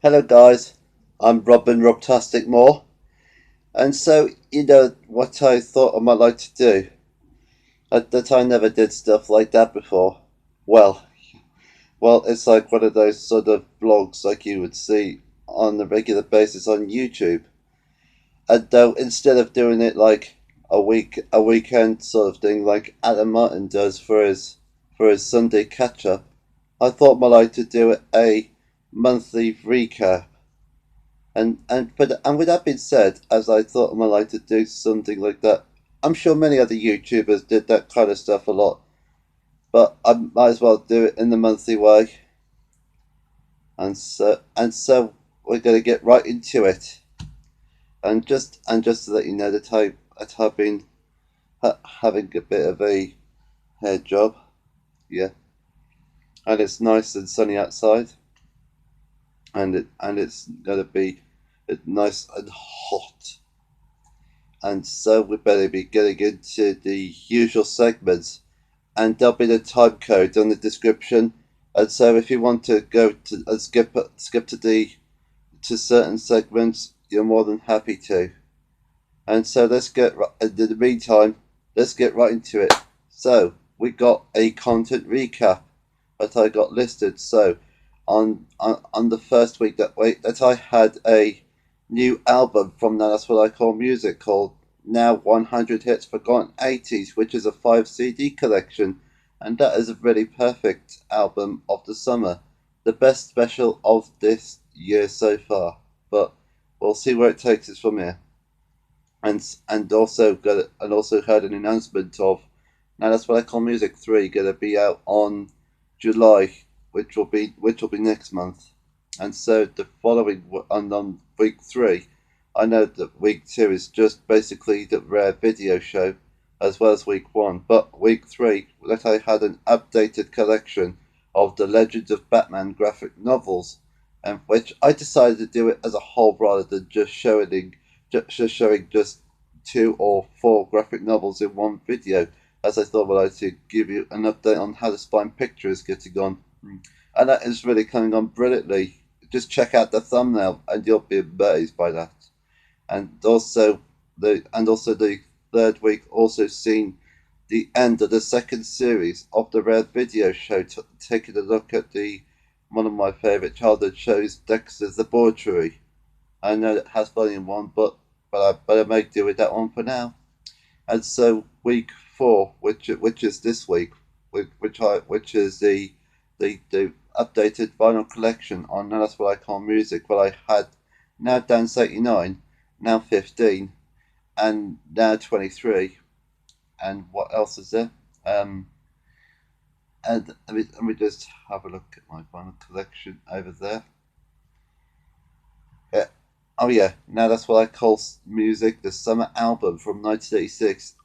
Hello guys, I'm Robin Robtastic Moore, and so what I thought I might like to do. That I never did stuff like that before. Well, well, it's like one of those sort of vlogs like you would see on a regular basis on YouTube. And though instead of doing it like a weekend sort of thing like Adam Martin does for his Sunday catch up, I thought I might like to do a monthly recap. And with that being said, as I thought I might like to do something like that, I'm sure many other YouTubers did that kind of stuff a lot, but I might as well do it in the monthly way. And so we're gonna get right into it. And just to let you know that I've been having a bit of a hair job, yeah, and it's nice and sunny outside, and it's gonna be nice and hot. And so we better be getting into the usual segments, and there'll be the time code on the description. And so if you want to go to skip to certain segments, you're more than happy to. And so in the meantime, let's get right into it. So we got a content recap that I got listed. So on the first week that I had a new album from Now That's What I Call Music called Now 100 Hits Forgotten 80s, which is a 5 CD collection, and that is a really perfect album of the summer, the best special of this year so far. But we'll see where it takes us from here. And also heard an announcement of Now That's What I Call Music 3 gonna be out on July, which will be next month. And so the following on week 3, I know that week 2 is just basically the rare video show, as well as week 1. But week 3, that I had an updated collection of the Legends of Batman graphic novels, and which I decided to do it as a whole rather than just showing just 2 or 4 graphic novels in one video, as I thought I'd like to give you an update on how the spine picture is getting on. And that is really coming on brilliantly. Just check out the thumbnail and you'll be amazed by that. And also the third week also seen the end of the second series of the Rare Video Show, taking a look at the one of my favourite childhood shows, Dexter's Laboratory. I know it has volume one, but I may do with that one for now. And so week 4, which is this week, which is the updated vinyl collection on Now That's What I Call Music. Well, I had Now Dance 89, Now 15, and Now 23. And what else is there? And let me just have a look at my vinyl collection over there. Yeah. Oh yeah, Now That's What I Call Music, the summer album from 1986.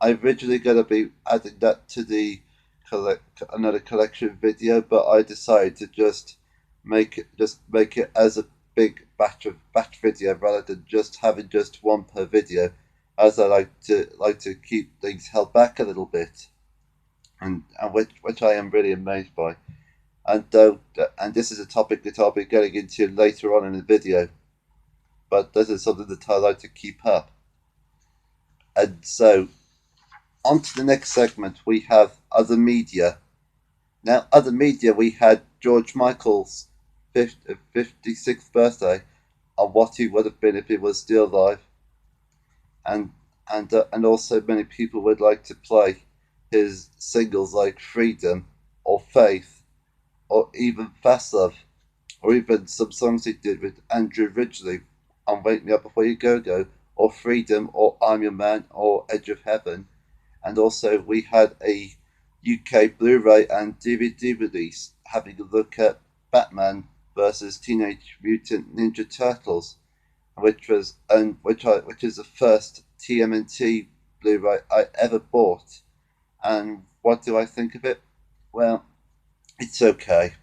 I originally going to be adding that to the another collection video, but I decided to just make it as a big batch video rather than just having just one per video, as I like to keep things held back a little bit, and which I am really amazed by. And this is a topic that I'll be getting into later on in the video, but this is something that I like to keep up. And so, on to the next segment, we have other media. Now, other media, we had George Michael's 56th birthday, on what he would have been if he was still alive, and and also many people would like to play his singles like Freedom or Faith or even Fast Love, or even some songs he did with Andrew Ridgeley on Wake Me Up Before You Go Go, or Freedom, or I'm Your Man, or Edge of Heaven. And also, we had a UK Blu ray and DVD release having a look at Batman versus Teenage Mutant Ninja Turtles, which is the first TMNT Blu ray I ever bought. And what do I think of it? Well, it's okay.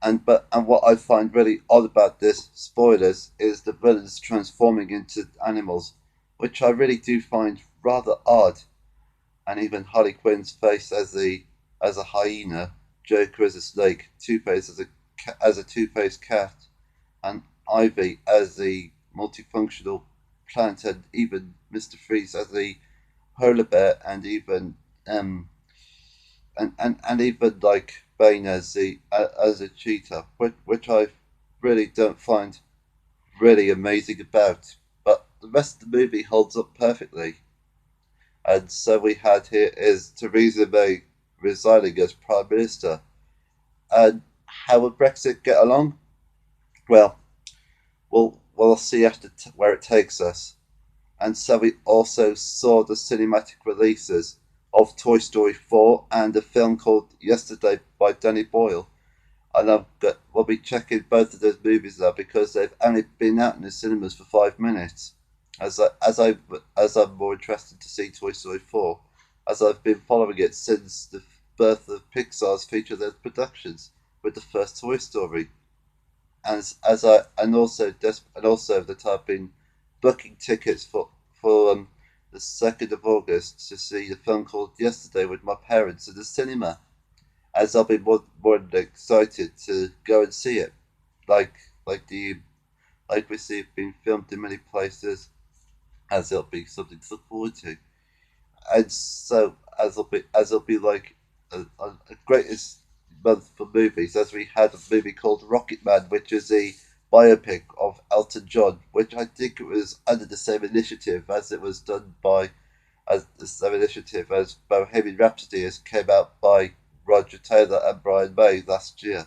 And what I find really odd about this, spoilers, is the villains transforming into animals, which I really do find rather odd. And even Harley Quinn's face as a hyena, Joker as a snake, Two Face as a two-faced cat, and Ivy as the multifunctional plant, and even Mr. Freeze as the polar bear, and even and even like Bane as a cheetah, which I really don't find really amazing about. But the rest of the movie holds up perfectly. And so we had here is Theresa May resigning as Prime Minister. And how will Brexit get along? Well, we'll see where it takes us. And so we also saw the cinematic releases of Toy Story 4 and a film called Yesterday by Danny Boyle. And we'll be checking both of those movies now because they've only been out in the cinemas for 5 minutes. As I'm more interested to see Toy Story 4, as I've been following it since the birth of Pixar's feature-length productions with the first Toy Story, as I and also that I've been booking tickets for the 2nd of August to see the film called Yesterday with my parents in the cinema, as I'll be more than excited to go and see it. Like like the like we see it being filmed in many places, as it'll be something to look forward to. And so as it'll be like a greatest month for movies, as we had a movie called Rocket Man, which is a biopic of Elton John, which I think it was under the same initiative as it was done by as the same initiative as Bohemian Rhapsody, as came out by Roger Taylor and Brian May last year.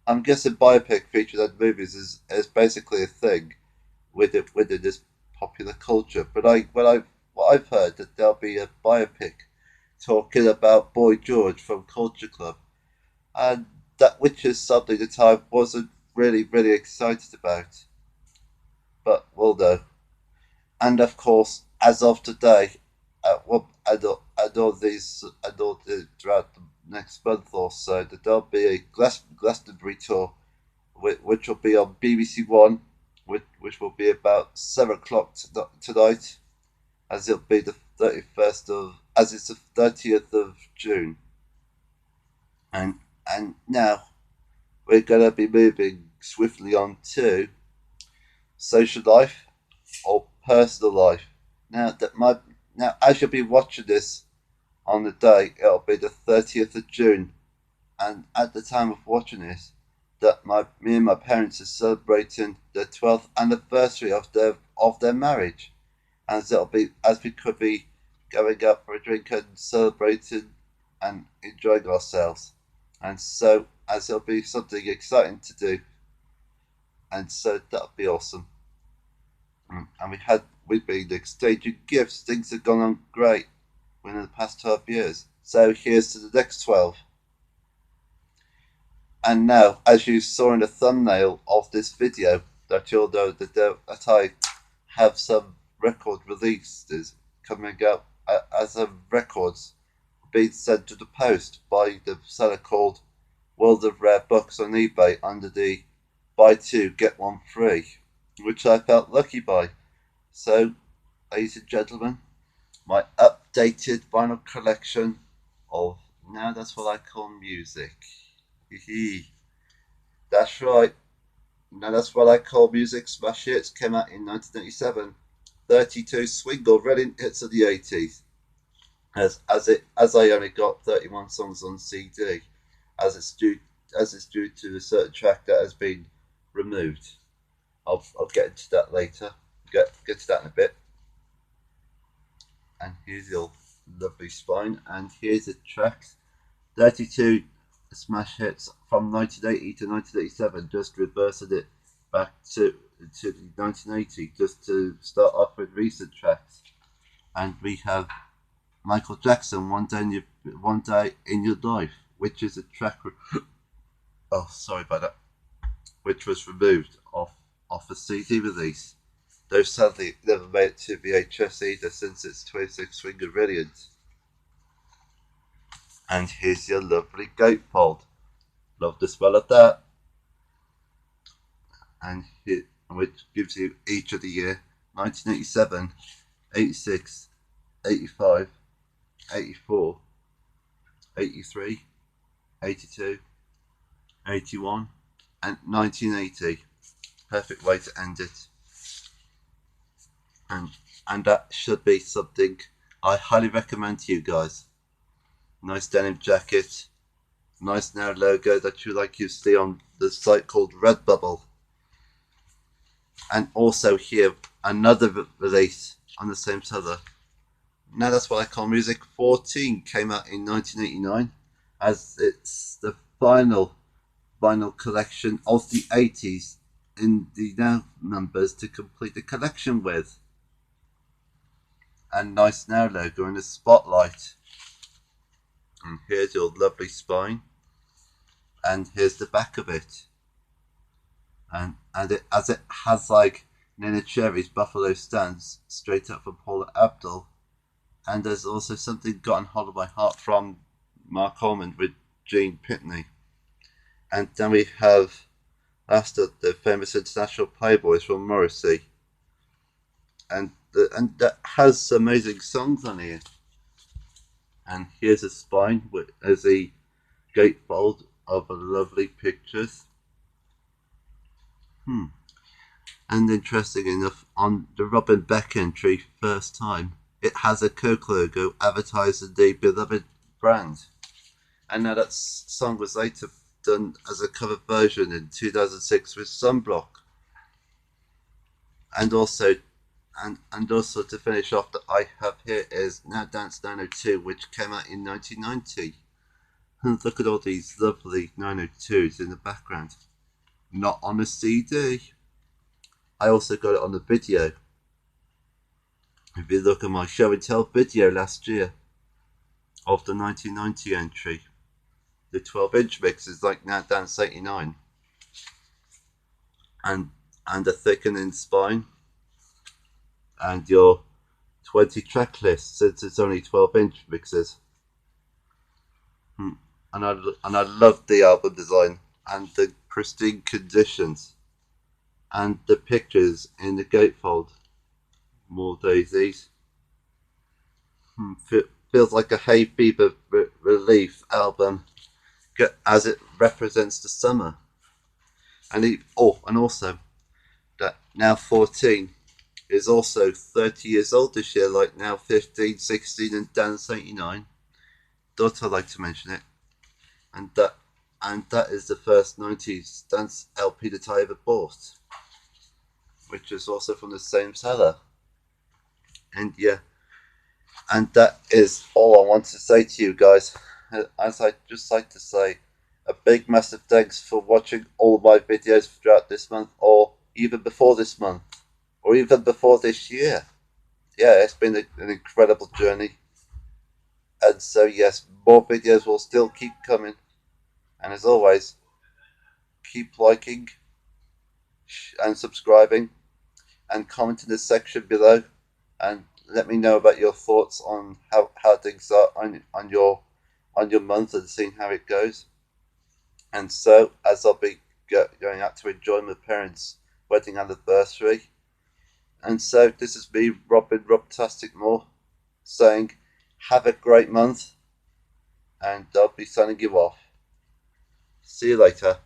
I'm guessing biopic featured in movies is basically a thing within this popular culture. But what I've heard that there'll be a biopic talking about Boy George from Culture Club, and that which is something that I wasn't really excited about. But we'll know. And of course, as of today, and all these throughout the next month or so, that there'll be a Glastonbury tour, which will be on BBC One, which will be about 7 o'clock tonight, as it'll be the 31st of as it's the 30th of June, and now we're gonna be moving swiftly on to social life or personal life. Now that my now as you'll be watching this on the day, it'll be the 30th of June, and at the time of watching this, that my me and my parents are celebrating the 12th anniversary of their marriage, as it'll be as we could be going out for a drink and celebrating and enjoying ourselves, and so as it'll be something exciting to do, and so that'll be awesome. And we've been exchanging gifts. Things have gone on great within the past 12 years. So here's to the next 12. And now, as you saw in the thumbnail of this video, that you'll know that I have some record releases coming out as of records being sent to the post by the seller called World of Rare Books on eBay under the buy two get one free, which I felt lucky by. So, ladies and gentlemen, my updated vinyl collection of now that's what I call music. That's right. Now that's what I call music. Smash Hits came out in 1987. 32 swing or running hits of the 80s. As I only got 31 songs on CD, as it's due to a certain track that has been removed. I'll get into that later. Get to that in a bit. And here's your lovely spine. And here's the tracks. 32 smash hits from 1980 to 1987, just reversing it back to 1980, just to start off with recent tracks. And we have Michael Jackson, One Day in Your Life, which is a track. Oh, sorry about that. Which was removed off a CD release. Though sadly it never made it to VHS either, since its 26 finger variant. And here's your lovely gatefold. Love the smell of that. And which gives you each of the year 1987, 86, 85, 84, 83, 82, 81, and 1980. perfect way to end it. And that should be something I highly recommend to you guys. Nice denim jacket, nice now logo that you see on the site called Redbubble. And also here, another release on the same seller. Now that's what I call Music 14, came out in 1989, as it's the final vinyl collection of the 80s in the now numbers to complete the collection with. And nice now logo in the spotlight. And here's your lovely spine. And here's the back of it. And it has like Nina Cherry's Buffalo Stance straight up from Paula Abdul. And there's also something Got on Hold of My Heart from Mark Holman with Gene Pitney. And then we have last of the famous international Playboys from Morrissey. And that has amazing songs on here. And here's a spine as a gatefold of lovely pictures. And interesting enough, on the Robin Beck entry, first time, it has a Coke logo advertising the beloved brand. And now that song was later done as a cover version in 2006 with Sunblock. And also to finish off, that I have here is Now Dance 902, which came out in 1990. And look at all these lovely 902s in the background. Not on a CD. I also got it on the video. If you look at my show and tell video last year of the 1990 entry, the 12-inch mix is like Now Dance 89. And a thickening spine. And your 20 track list, since it's only 12-inch mixes. And I love the album design and the pristine conditions and the pictures in the gatefold. More daisies. Feels like a hay fever relief album, as it represents the summer. And also that Now 14 is also 30 years old this year, like Now 15, 16 and Dance 89. Thought I'd like to mention it. And that is the first 90s dance LP that I ever bought, which is also from the same seller. And yeah, and that is all I want to say to you guys. As I'd just like to say, a big massive thanks for watching all of my videos throughout this month, or even before this month, or even before this year. Yeah, it's been an incredible journey. And so yes, more videos will still keep coming. And as always, keep liking and subscribing and comment in the section below, and let me know about your thoughts on how things are on your month, and seeing how it goes. And so, as I'll be going out to enjoy my parents' wedding anniversary, and so this is me, Robtastic Moore, saying have a great month, and I'll be signing you off. See you later.